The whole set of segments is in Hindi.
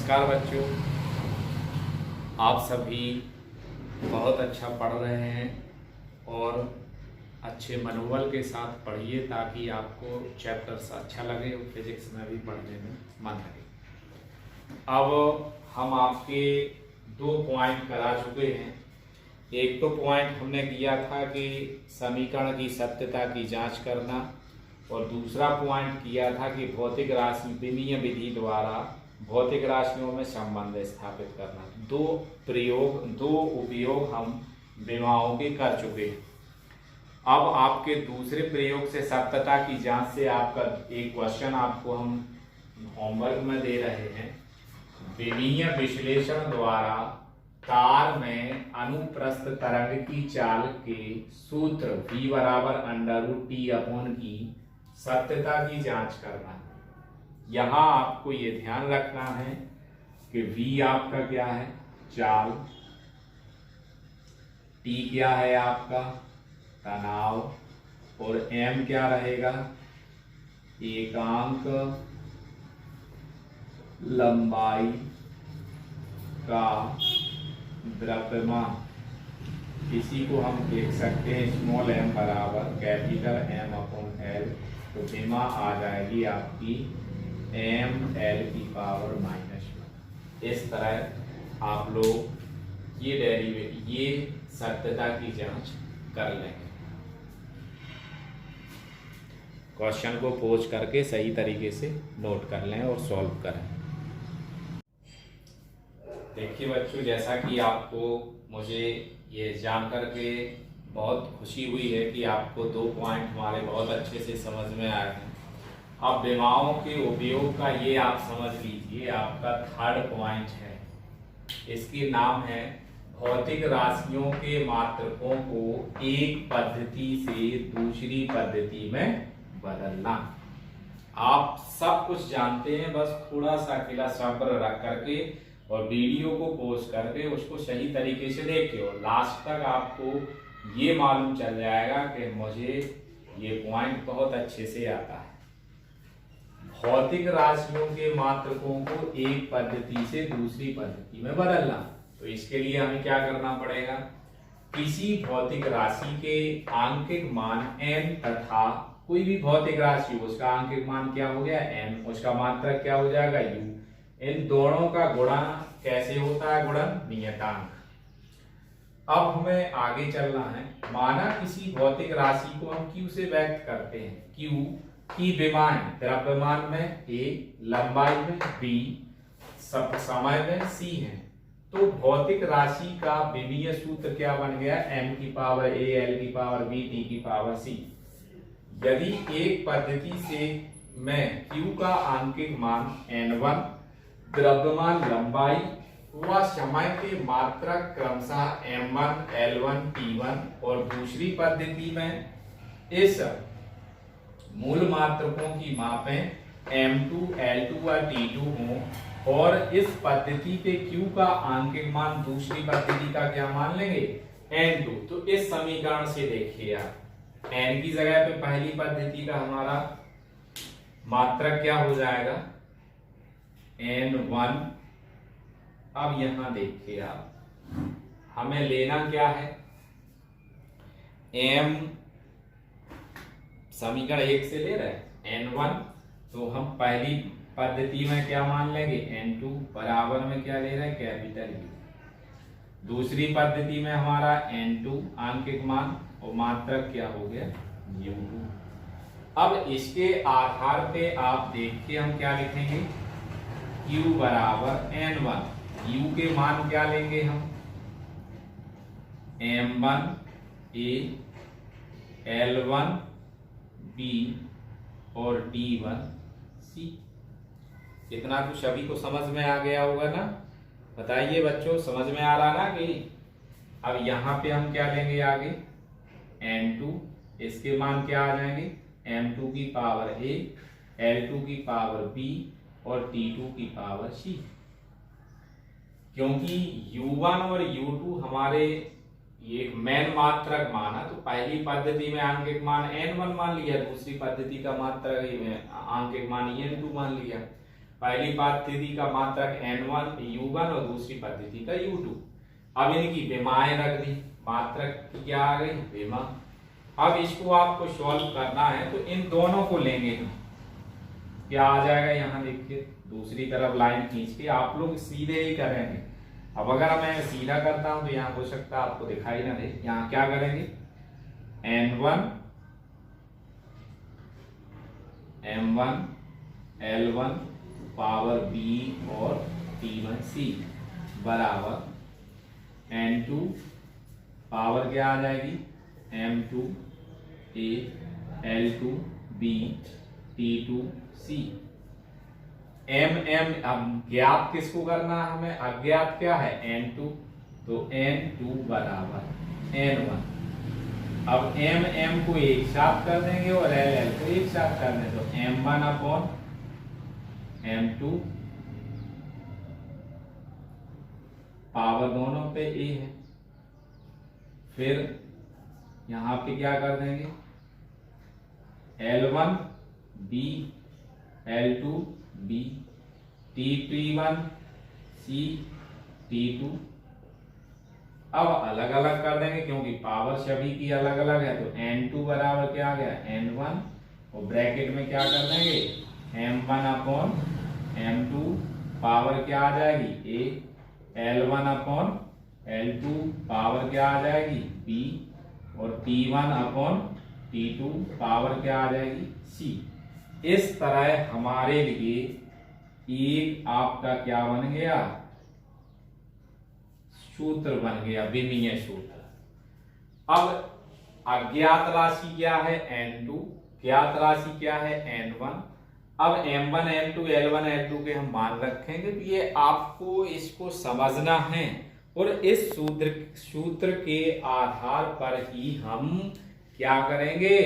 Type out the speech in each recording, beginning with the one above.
नमस्कार बच्चों, आप सभी बहुत अच्छा पढ़ रहे हैं और अच्छे मनोबल के साथ पढ़िए ताकि आपको चैप्टर्स अच्छा लगे और फिजिक्स में भी पढ़ने में मन लगे। अब हम आपके 2 पॉइंट करा चुके हैं। एक तो पॉइंट हमने किया था कि समीकरण की सत्यता की जांच करना और दूसरा पॉइंट किया था कि भौतिक राशि विमीय विधि द्वारा भौतिक राशियों में संबंध स्थापित करना। दो उपयोग हम विमाओं के कर चुके हैं। अब आपके दूसरे प्रयोग से सत्यता की जांच से आपका एक क्वेश्चन आपको हम होमवर्क में दे रहे हैं। विमीय विश्लेषण द्वारा तार में अनुप्रस्थ तरंग की चाल के सूत्र V √ T की सत्यता की जांच करना है। यहाँ आपको ये ध्यान रखना है कि V आपका क्या है, चाल, T क्या है आपका तनाव और M क्या रहेगा, एकांक लंबाई का द्रव्यमान। इसी को हम देख सकते हैं स्मॉल m बराबर कैपिटल M/L। तो विमा आ जाएगी आपकी mL⁻⁻⁻1। इस तरह आप लोग ये सत्यता की जांच कर लेंगे। क्वेश्चन को पोज करके सही तरीके से नोट कर लें और सॉल्व करें। देखिए बच्चों, जैसा कि आपको मुझे ये जान करके बहुत खुशी हुई है कि आपको 2 पॉइंट हमारे बहुत अच्छे से समझ में आए हैं। अब विमाओं के उपयोग का ये आप समझ लीजिए, आपका 3rd पॉइंट है। इसके नाम है भौतिक राशियों के मात्रकों को एक पद्धति से दूसरी पद्धति में बदलना। आप सब कुछ जानते हैं, बस थोड़ा सा अकेला सब्र रख करके और वीडियो को पॉज करके उसको सही तरीके से देखिए और लास्ट तक आपको ये मालूम चल जाएगा कि मुझे ये पॉइंट बहुत अच्छे से आता है। भौतिक राशियों के मात्रकों को एक पद्धति से दूसरी पद्धति में बदलना। तो इसके लिए हमें क्या करना पड़ेगा, किसी भौतिक राशि के आंकिक मान n तथा कोई भी भौतिक राशि उसका आंकिक मान क्या हो गया n, उसका मात्रक क्या हो जाएगा u। इन दोनों का गुणा कैसे होता है, गुणन नियतांक। अब हमें आगे चलना है। माना किसी भौतिक राशि को हम Q से व्यक्त करते हैं। Q की विमाएं द्रव्यमान में A, लंबाई में B, समय में C है। तो भौतिक राशि का विमीय सूत्र क्या बन गया, m⁴A L⁴B T⁴C। यदि एक पद्धति से मैं Q का आंकिक मान n1, द्रव्यमान लंबाई व समय के मात्रक क्रमशः m1, L1, T1 और दूसरी पद्धति में इस मूल मात्रकों की मापें m2, L2 व T2 हों और इस पद्धति पे Q का आंकिक मान दूसरी पद्धति का क्या मान लेंगे, n2। तो इस समीकरण से देखिए आप, n की जगह पे पहली पद्धति का हमारा मात्रक क्या हो जाएगा, n1। अब यहां देखिए आप, हमें लेना क्या है, m समीकरण 1 से ले रहे हैं n1। तो हम पहली पद्धति में क्या मान लेंगे, n2 बराबर में क्या ले रहे हैं, कैपिटल U। दूसरी पद्धति में हमारा n2 आंकिक मान और मात्रक क्या हो गया, u2। अब इसके आधार पे आप देखिए हम क्या लिखेंगे, Q बराबर n1। U के मान क्या लेंगे हम, m1A, L1B और T1C। इतना तो सभी को समझ में आ गया होगा ना, बताइए बच्चों, समझ में आ रहा ना कि। अब यहाँ पे हम क्या लेंगे आगे, n2, इसके मान क्या आ जाएंगे, m2 की पावर A, L2 की पावर B और T2 की पावर C। क्योंकि U1 और U2 हमारे ये मेन मात्रक माना, तो पहली पद्धति में आंकिक मान n1 मान लिया, दूसरी पद्धति का मात्रक आंकिक मान n2 मान लिया। पहली पद्धति का मात्रक N1 U1 और दूसरी पद्धति का U2। अब इनकी विमाएं रख दी, मात्रक की क्या आ गई, विमा। अब इसको आपको सॉल्व करना है तो इन दोनों को लेंगे हम, क्या आ जाएगा यहाँ देखिए, दूसरी तरफ लाइन खींच के आप लोग सीधे ही करेंगे। अब अगर मैं सीधा करता हूं तो यहाँ हो सकता है आपको दिखाई ना दे, यहाँ क्या करेंगे, N1 M1 L1 power B और T1C बराबर N2 पावर क्या आ जाएगी, M2 A L2 B T2C। M अब ज्ञात किसको करना है हमें, अज्ञात क्या है, N2, तो N2 बराबर N1। अब M को एक साथ कर देंगे और L को एक साथ कर देंगे, तो M1 अपॉन M2 पावर दोनों पे A है। फिर यहां पे क्या कर देंगे, L1 B L2 B T1 C T2। अब अलग अलग कर देंगे क्योंकि पावर सभी की अलग अलग है, तो N2 बराबर क्या आ गया, N1 और ब्रैकेट में क्या कर देंगे, M1 अपॉन M2 पावर क्या आ जाएगी A, L1 upon L2 power क्या आ जाएगी B और T1 अपॉन T2 पावर क्या आ जाएगी C। इस तरह हमारे लिए एक आपका क्या बन गया, सूत्र बन गया, विमीय सूत्र। अब अज्ञात राशि क्या है N2, ज्ञात राशि क्या है N1। अब M1 M2 L1 L2 के हम मान रखेंगे, तो ये आपको इसको समझना है और इस सूत्र के आधार पर ही हम क्या करेंगे,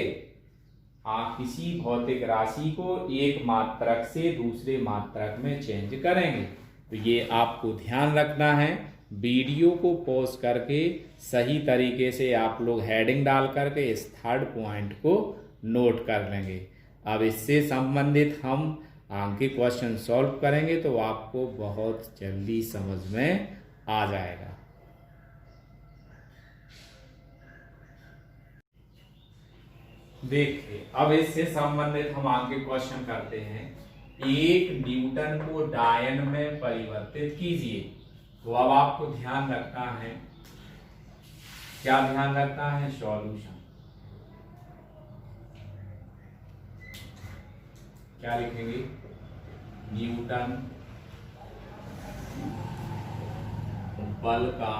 किसी भौतिक राशि को एक मात्रक से दूसरे मात्रक में चेंज करेंगे। तो ये आपको ध्यान रखना है, वीडियो को पॉज करके सही तरीके से आप लोग हेडिंग डाल करके इस थर्ड पॉइंट को नोट कर लेंगे। अब इससे संबंधित हम आगे क्वेश्चन सॉल्व करेंगे तो आपको बहुत जल्दी समझ में आ जाएगा। देखिए अब इससे संबंधित हम आगे क्वेश्चन करते हैं, एक न्यूटन को डायन में परिवर्तित कीजिए। तो अब आपको ध्यान रखना है, क्या ध्यान रखना है, सॉल्यूशन। क्या लिखेंगे, न्यूटन बल का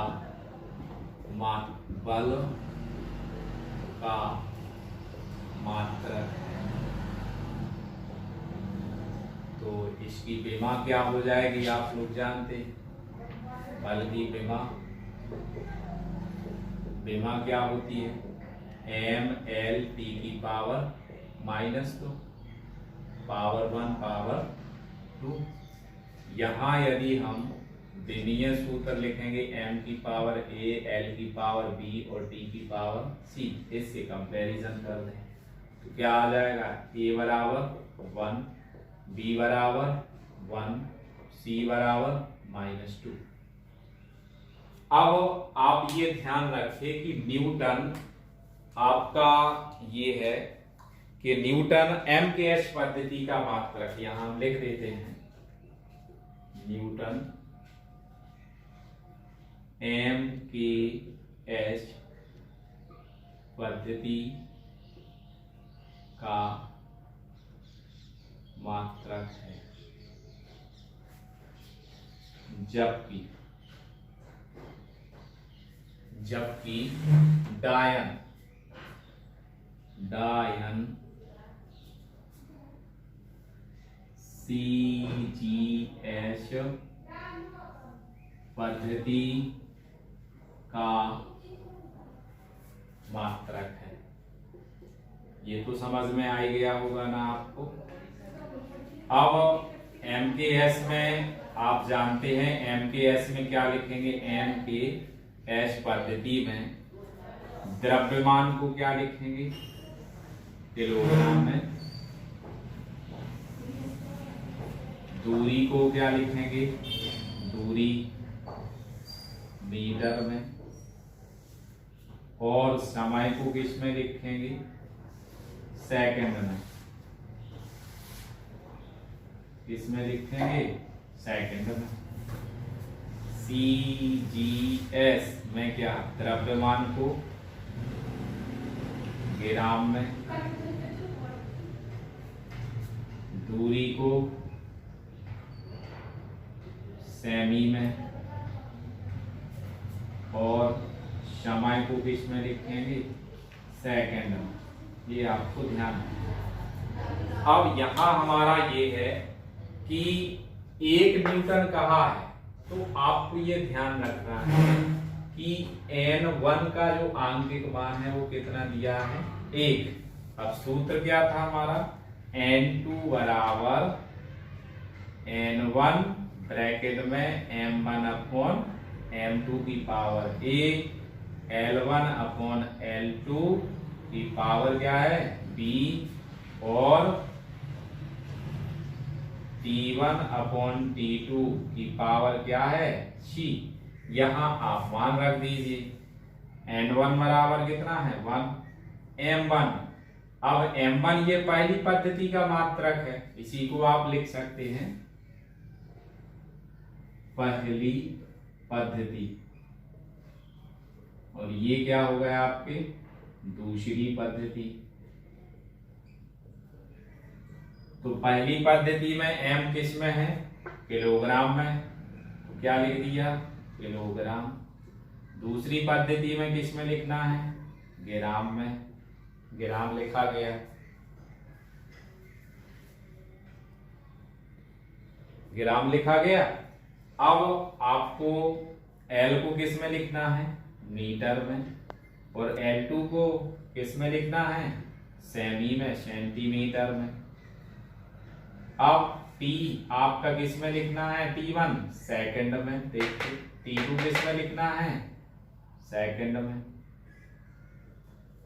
मात्रक है। तो इसकी विमा क्या हो जाएगी, आप लोग जानते हैं, बल की विमा क्या होती है, mLT की पावर -2 पावर 1 पावर 2। यहां यदि हम विमीय सूत्र लिखेंगे m की पावर a l की पावर b और t की पावर c, इससे कंपैरिजन कर दें तो क्या आ जाएगा, a बराबर 1 b बराबर 1 c बराबर -2। अब आप ये ध्यान रखें कि न्यूटन आपका ये है कि न्यूटन MKS पद्धति का मात्रक, यहां हम लिख देते हैं न्यूटन MKS पद्धति का मात्रक है, जबकि डायन CGS पद्धति का मात्रक है। ये तो समझ में आ गया होगा ना आपको। अब MKS में आप जानते हैं, MKS में क्या लिखेंगे, MKS पद्धति में द्रव्यमान को क्या लिखेंगे, किलोग्राम में, दूरी को क्या लिखेंगे, दूरी मीटर में, और समय को किस में लिखेंगे, सेकंड में। किस में लिखेंगे, सेकंड में। CGS में क्या, द्रव्यमान को ग्राम में, दूरी को सेमी में, और समय को किस में लिखेंगे, सेकंड में। ये आपको ध्यान है। अब यहां हमारा ये है कि 1 न्यूटन कहा है, तो आपको ये ध्यान रखना है कि N1 का जो आंगिक मान है वो कितना दिया है, 1। अब सूत्र क्या था हमारा, N2 बराबर N1 ब्रैकेट में M1 अपॉन M2 की पावर 1, L1 अपॉन L2 की पावर क्या है, B, और T1 अपॉन T2 की पावर क्या है, C। यहां आप मान रख दीजिए। N1 बराबर कितना है, 1, M1। अब M1 ये पहली पद्धति का मात्रक है, इसी को आप लिख सकते हैं पहली पद्धति, और ये क्या हो गया आपके, दूसरी पद्धति। तो पहली पद्धति में M किस में है, किलोग्राम में, तो क्या लिख दिया, किलोग्राम। दूसरी पद्धति में किस में लिखना है, ग्राम में, ग्राम लिखा गया। ग्राम लिखा गया। अब आपको L को किस में लिखना है, मीटर में, और L2 को किस में लिखना है, सेमी में, सेंटीमीटर में। अब T आपका किस में लिखना है, T1 सेकंड में, देखिए T2 किस में लिखना है, सेकंड में।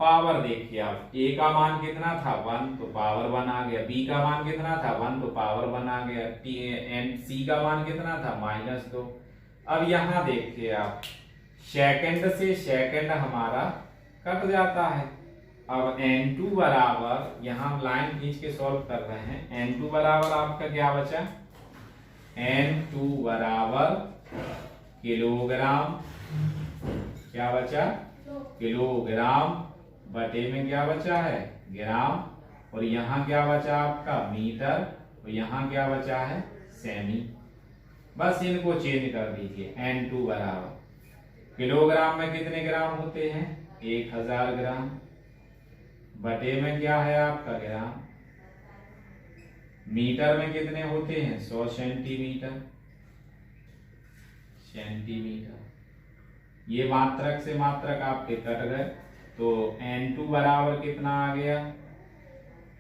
पावर देखिए आप, A का मान कितना था, 1, तो पावर 1 आ गया। B का मान कितना था, 1, तो पावर 1 आ गया। C का मान कितना था, -2। अब यहां देखिए आप, सेकंड से सेकंड हमारा कट जाता है। अब N2 बराबर, यहां हम लाइन खींच के सॉल्व कर रहे हैं, N2 बराबर आपका क्या बचा, N2 बराबर किलोग्राम, क्या बचा, किलोग्राम बटे में क्या बचा है, ग्राम, और यहाँ क्या बचा आपका, मीटर, और यहाँ क्या बचा है, सेमी। बस इनको चेंज कर दीजिए। N2 बराबर, किलोग्राम में कितने ग्राम होते हैं, 1000 ग्राम, बटे में क्या है आपका, ग्राम। मीटर में कितने होते हैं, 100 सेंटीमीटर, सेंटीमीटर। ये मात्रक से मात्रक आपके कट गए, तो N2 बराबर कितना आ गया,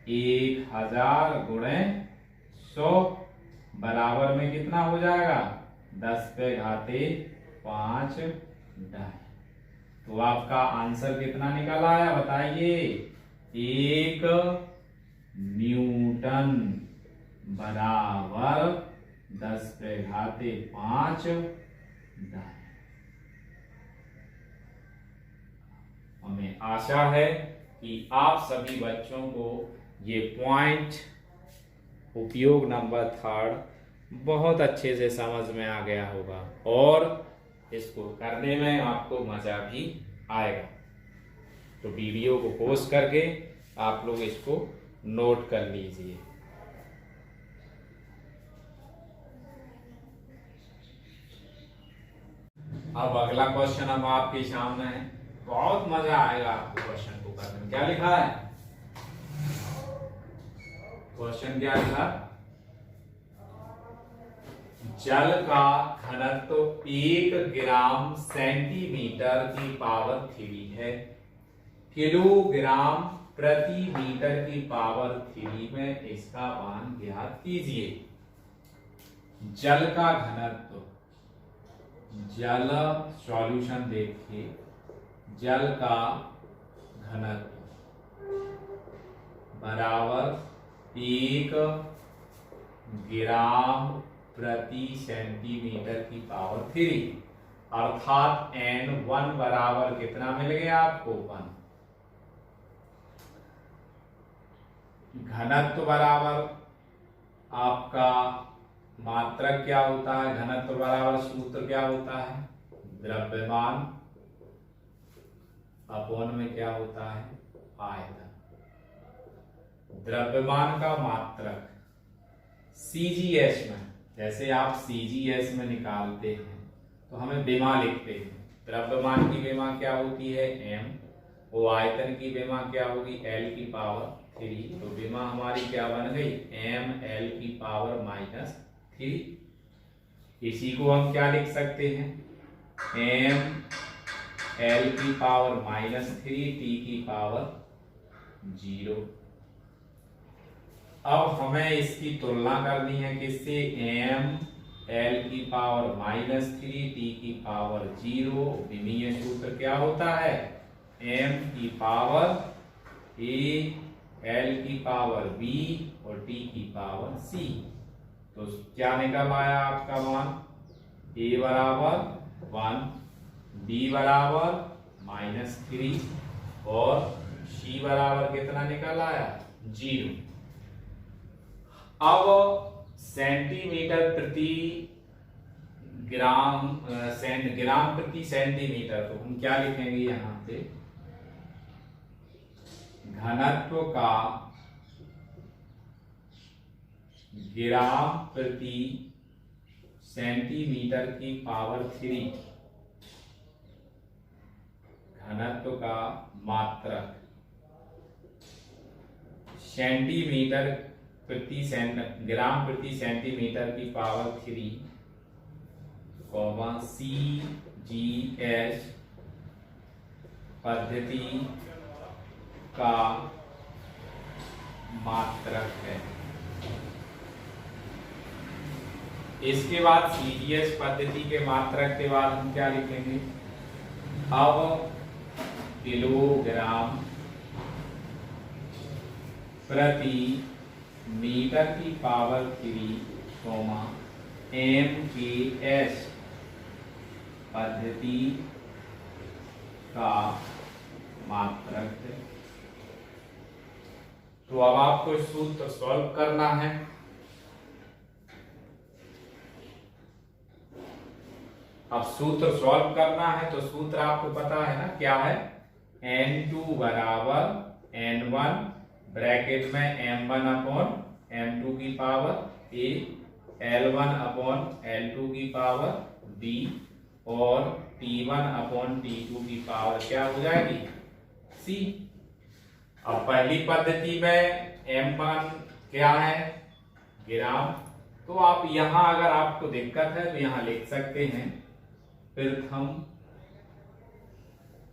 1000 गुणे 100 बराबर में कितना हो जाएगा, 10 पे घाते 5 डाई। तो आपका आंसर कितना निकल आया, बताइए, 1 न्यूटन बराबर 10 पे घाते 5 डाई। हमें आशा है कि आप सभी बच्चों को ये पॉइंट उपयोग नंबर 3 बहुत अच्छे से समझ में आ गया होगा, और इसको करने में आपको मजा भी आएगा। तो वीडियो को पॉज करके आप लोग इसको नोट कर लीजिए। अब अगला क्वेश्चन हम आपके सामने है, बहुत मजा आएगा आपको क्वेश्चन को करने में। क्या लिखा है क्वेश्चन, क्या लिखा, जल का घनत्व 1 ग्राम सेंटीमीटर की पावर 3 है, किलोग्राम प्रति मीटर की पावर 3 में इसका मान ज्ञात कीजिए। जल का घनत्व, जल सॉल्यूशन देखिए, जल का घनत्व बराबर 1 ग्राम प्रति सेंटीमीटर की पावर 3, अर्थात N1 बराबर कितना मिल गया आपको 1। घनत्व बराबर आपका मात्रक क्या होता है, घनत्व बराबर सूत्र क्या होता है, द्रव्यमान अपॉन में क्या होता है, आयतन। द्रव्यमान का मात्रक CGS में, जैसे आप CGS में निकालते हैं तो हमें विमा लिखते हैं। द्रव्यमान की विमा क्या होती है m, वो आयतन की विमा क्या होगी L की पावर 3। तो विमा हमारी क्या बन गई mL की पावर -3। इसी को हम क्या लिख सकते हैं mL की पावर -3 t की पावर 0। अब हमें इसकी तुलना करनी है किससे, mL की पावर -3 t की पावर 0। विमीय सूत्र क्या होता है m की पावर a, L की पावर b और t की पावर c। तो क्या निकल आया आपका मान, a बराबर 1, b बराबर -3 और c बराबर कितना निकल आया 0। अब सेंटीमीटर प्रति ग्राम ग्राम प्रति सेंटीमीटर, तो हम क्या लिखेंगे यहां पे, घनत्व का ग्राम प्रति सेंटीमीटर की पावर 3, घनत्व का मात्रक सेंटीमीटर प्रति ग्राम प्रति सेंटीमीटर की पावर 3, CGS पद्धति का मात्रक है। इसके बाद CGS पद्धति के मात्रक के बाद हम क्या लिखेंगे, अब किलोग्राम प्रति मीटर की पावर 3, MKS पद्धति का मात्रक है। तो अब आपको सूत्र सॉल्व करना है। अब सूत्र सॉल्व करना है तो सूत्र आपको पता है ना क्या है, N2 बराबर N1 ब्रैकेट में M1 अपॉन M2 की power A, L1 upon L2 की पावर B और T1 अपॉन T2 की पावर क्या हो जाएगी C। अब पहली पद्धति में M1 क्या है ग्राम, तो आप यहां अगर आपको दिक्कत है तो यहां लिख सकते हैं, प्रथम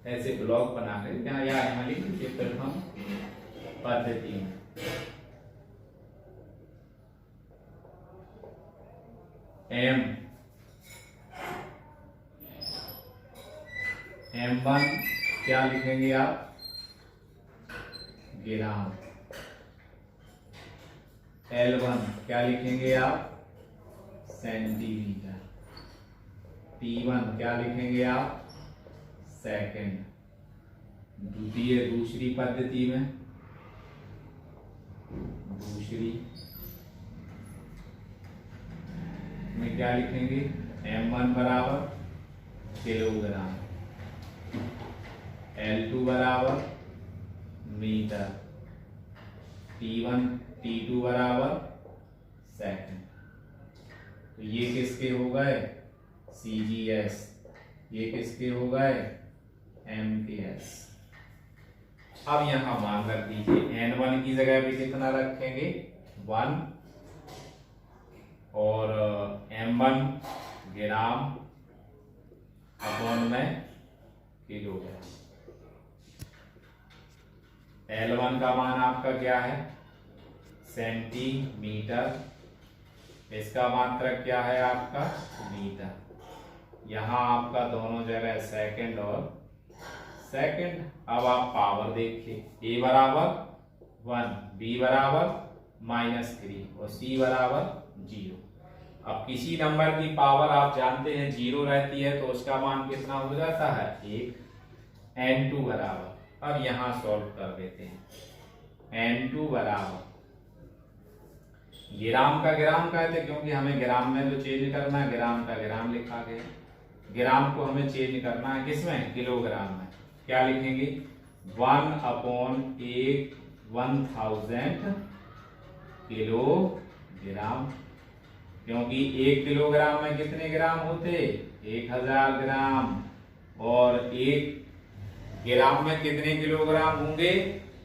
ऐसे ब्लॉक बना के यहाँ लिख लीजिए प्रथम पद्धति में M1 क्या लिखेंगे आप ग्राम, L1 क्या लिखेंगे आप सेंटीमीटर, T1 क्या लिखेंगे आप सेकंड। दूसरी पद्धति में क्या लिखेंगे M1 बराबर किलोग्राम, L2 बराबर मीटर, T2 बराबर सेकंड। तो ये किसके हो गए CGS, ये किसके हो गए MKS। अब यहां मान रख दीजिए N1 की जगह पे कितना रखेंगे 1 और M1 ग्राम अपॉन में किलोग्राम। L1 का मान आपका क्या है सेंटीमीटर, इसका मात्रक क्या है आपका मीटर। यहाँ आपका दोनों जगह सेकंड और सेकंड। अब आप पावर देखिए, A बराबर 1, B बराबर -3 और C बराबर 0। अब किसी नंबर की पावर आप जानते हैं 0 रहती है तो उसका मान कितना हो जाता है 1। n2 बराबर, अब यहां सॉल्व कर देते हैं। n2 बराबर, ग्राम का ग्राम कहते क्योंकि हमें ग्राम में तो चेंज करना है, ग्राम का ग्राम लिखा गया। ग्राम को हमें चेंज करना है किसमें, किलोग्राम में। क्या लिखेंगे 1/1000 किलोग्राम, क्योंकि 1 किलोग्राम में कितने ग्राम होते 1000 ग्राम, और 1 ग्राम में कितने किलोग्राम होंगे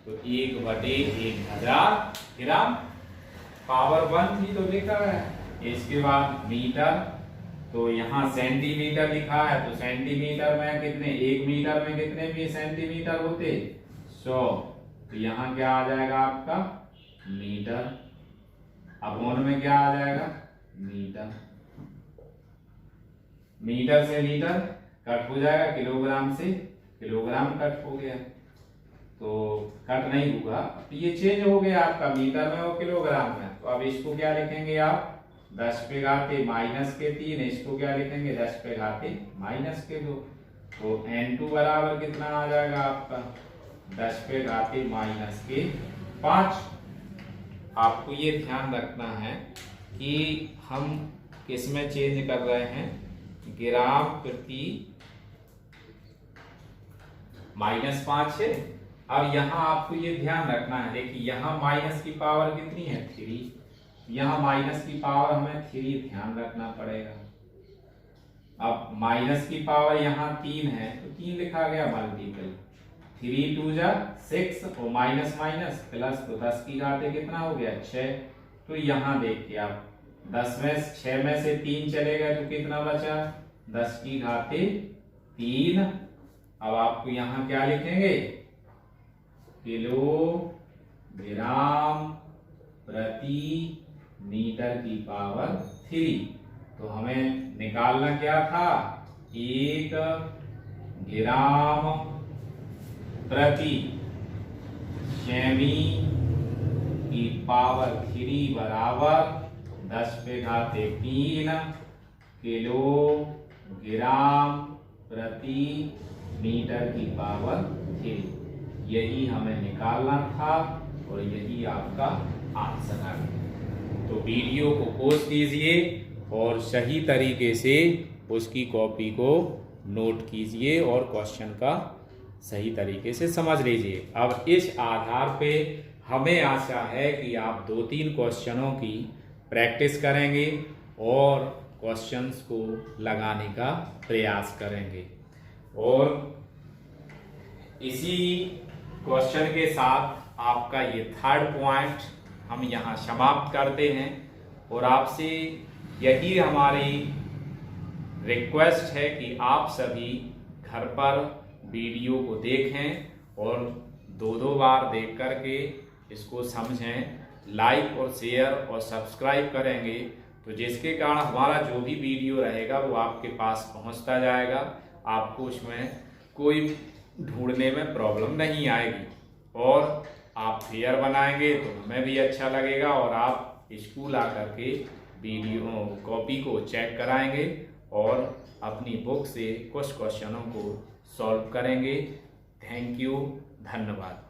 तो 1/1000 ग्राम। पावर 1 थी तो लिखा है। इसके बाद मीटर, तो यहाँ सेंटीमीटर लिखा है तो सेंटीमीटर में कितने, 1 मीटर में कितने भी सेंटीमीटर होते 100, तो यहाँ क्या आ जाएगा आपका मीटर। अपॉन में क्या आ जाएगा मीटर। मीटर से लीटर कट हो जाएगा, किलोग्राम से किलोग्राम कट हो गया, तो कट नहीं होगा, तो ये चेंज हो गया आपका मीटर में और किलोग्राम में। तो अब इसको क्या लिखेंगे आप 10 पे घाते -3, इसको क्या लिखेंगे 10 पे घाते -2। तो n2 बराबर कितना आ जाएगा आपका 10 पे घाते -5। आपको ये ध्यान रखना है कि हम किसमें चेंज कर रहे हैं, ग्राम प्रति -5 है। अब यहाँ आपको ये ध्यान रखना है, देखिए यहाँ माइनस की पावर कितनी है 3, यहाँ माइनस की पावर हमें 3 ध्यान रखना पड़ेगा। अब माइनस की पावर यहाँ 3 है तो 3 लिखा गया मल्टीपल, 3 2 जा 6 और माइनस माइनस प्लस, तो 10 की घाते कितना हो गया 6। तो यहाँ देखिए आप 10 में 6 में से 3 चले गए तो कितना बचा 10 की घाते 3। अब आपको यहाँ क्या लिखेंगे किलोग्राम प्रति मीटर की पावर 3। तो हमें निकालना क्या था 1 ग्राम प्रति सेमी की पावर 3 बराबर 10 पे घाते 3 किलोग्राम प्रति मीटर की पावर 3। यही हमें निकालना था और यही आपका आंसर है। तो वीडियो को पॉज कीजिए और सही तरीके से उसकी कॉपी को नोट कीजिए और क्वेश्चन का सही तरीके से समझ लीजिए। अब इस आधार पे हमें आशा है कि आप 2-3 क्वेश्चनों की प्रैक्टिस करेंगे और क्वेश्चंस को लगाने का प्रयास करेंगे। और इसी क्वेश्चन के साथ आपका ये 3rd पॉइंट हम यहाँ समाप्त करते हैं और आपसे यही हमारी रिक्वेस्ट है कि आप सभी घर पर वीडियो को देखें और 2-2 बार देख करके इसको समझें, लाइक और शेयर और सब्सक्राइब करेंगे तो जिसके कारण हमारा जो भी वीडियो रहेगा वो आपके पास पहुंचता जाएगा, आपको उसमें कोई ढूंढने में प्रॉब्लम नहीं आएगी और आप फेयर बनाएंगे तो हमें भी अच्छा लगेगा और आप स्कूल आकर के वीडियो कॉपी को चेक कराएंगे और अपनी बुक से कुछ क्वेश्चनों को सॉल्व करेंगे। थैंक यू, धन्यवाद।